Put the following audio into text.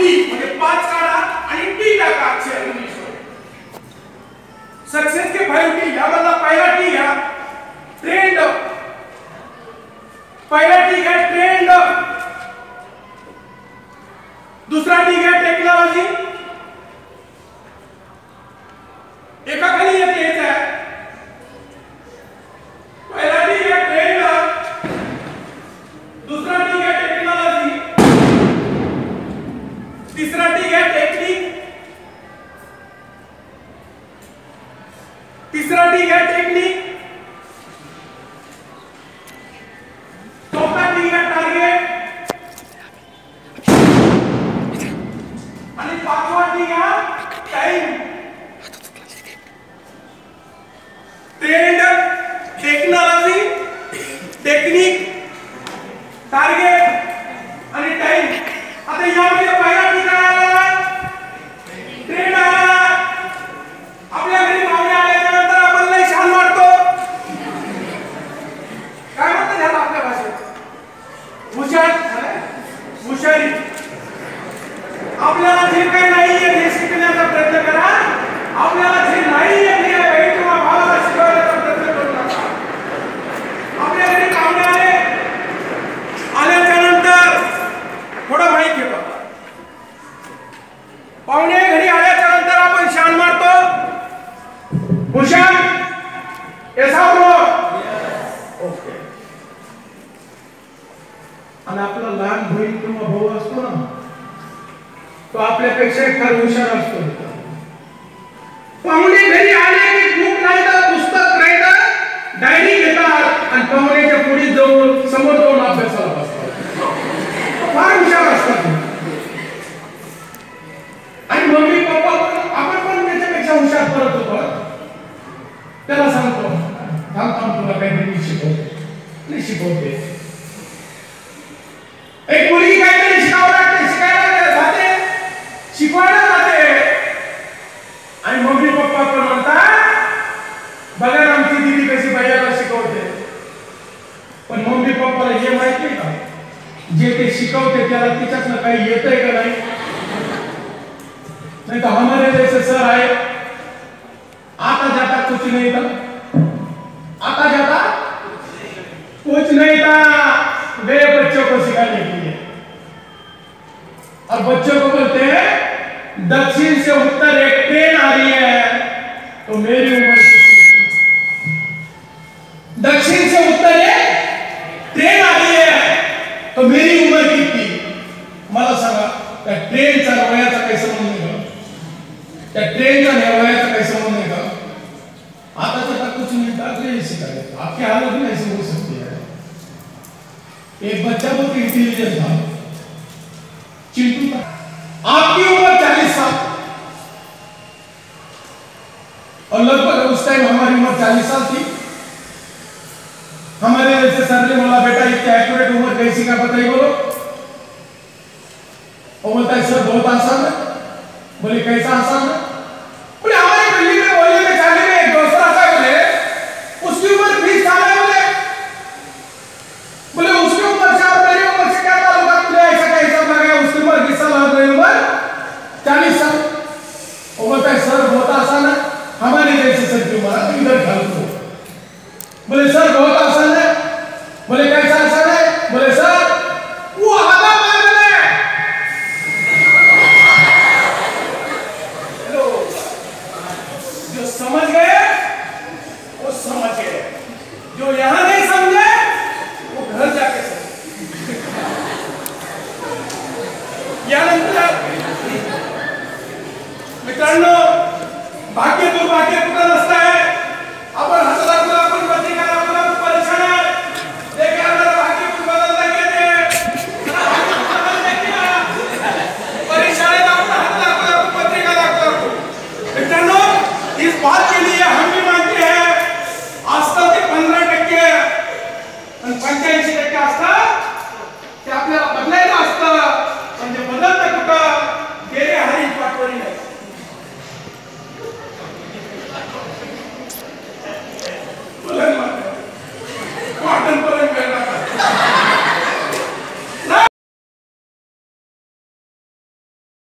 T म्हणजे 5 काढा आणि टी टाका अक्षर इंग्लिश मध्ये. सक्सेस के 5 टी यामधला पहिला टी घ्या ट्रेंड. पहिला टी घ्या ट्रेंड. दुसरा टी घ्या टेक्नॉलॉजी. एका खाली एक यायचं आहे. पहिला टी घ्या ट्रेंड. दूसरा टी है टेक्नोलॉजी. तीसरा टी है टेक्निक. तीसरा टी है टेक्निक. चौथा टी है टारगेट. आणि पाचवा टी है time. Trend, technology, technique, target आणि टाइम. आता यामध्ये पहिला टी काय आला? ट्रेंड आला. आपल्या घरी पाहुणे आल्याच्या नंतर आपण लय छान वाटतो. काय म्हणतात याला आपल्या भाषेत? हुशारी. आपल्याला जे काही नाहीये हे शिकण्याचा प्रयत्न करा. आपल्याला जे नाहीये ते बहीण किंवा भावाला शिकवण्याचा प्रयत्न करू नका. आपल्या घरी पाहुणे आल्याच्या नंतर थोडं माहिती घेतो. पाहुणे घरी आल्याच्या नंतर आपण शान मारतो. हुशार ऐसा बोलो. ओके. आणि आपला लहान बहीण किंवा भाऊ असतो ना, तो आपल्यापेक्षा फार हुशार असतो. पाहुणे घरी आले की खूप नाही तर पुस्तक नाही तर डायरी घेतात आणि पाहुण्याच्या पुढे जाऊन समोर जाऊन अभ्यासाला बसतात. फार हुशार असतात. आणि मम्मी पप्पा आपण पण त्याच्यापेक्षा हुशार करत होतो. त्याला सांगतो थांब तुला काहीतरी शिकवते. एक मुलगी काहीतरी शिकायला जाते, शिकवायला जाते. आणि मम्मी पप्पा पण म्हणतात बघा आमची दीदी कशी भैयाला शिकवते. पण मम्मी पप्पाला हे माहिती का जे ते शिकवते त्याला तिच्यातनं काही येतंय का नाही? नहीं तो हमारे जैसे सर आए, आता जाता कुछ नहीं था, आता जाता कुछ नहीं था, गए बच्चों को सिखाने के लिए. और बच्चों को बोलते हैं दक्षिण से उत्तर एक ट्रेन आ रही है तो मेरी उम्र दक्षिण से उत्तर एक ट्रेन आ रही है तो मेरी उम्र कितनी? मला सांगा त्या ट्रेनचा वयाचा काही संबंध नाही का? त्या ट्रेनचा वयाचा काही संबंध नाही का? आता तक कुछ नहीं था, ट्रेन सिखाया. आपकी हालत भी ऐसी हो सकती है. एक बच्चा बहुत इंटेलिजेंट था, चिंटू था. आपकी उम्र 40 साल और लगभग उस टाइम हमारी उम्र 40 साल थी. हमारे जैसे सर ने बोला बेटा इतनी एक्यूरेट उम्र कैसी का बताइए बोलो. वो बोलता है सर बहुत आसान है. बोले कैसा आसान है? बोले हमारी गली में बोले में चाली में एक दोस्त आता है. बोले उसकी उम्र 20 साल है. बोले उसकी उम्र से और मेरी उम्र से क्या ताल्लुक? तुझे ऐसा कैसा लगा? उसकी उम्र 20 साल और मेरी उम्र 40 साल. वो बोलता है सर बहुत आसान है. हमारे जैसे सर की उम्र इधर ढल दो. बोले सर बहुत आसान है. बोले कैसा आसान है? बोले सर वो आधा पागल है. हेलो, जो समझ गए वो समझ गए, जो यहां नहीं समझे वो घर जाके समझे. यानंतर मित्रांनो भाग्य दुर्भाग्य कुठं नसतं आहे. आपण हसत असतो, आपण पत्रिका दाखवला परेशान आहे. लेके आपल्याला भाग्य कुठं बदलता येते. परेशान आहे आपण हसत दाखवला, आपण पत्रिका दाखवतो. मित्रांनो इस बात के लिए हम भी मानते हैं आस्था ते 15% आणि 85% असतं ते आपल्याला बदलायचं असतं. पण ते बदलतं कुठं? गेले हरी पाठवणी नाही.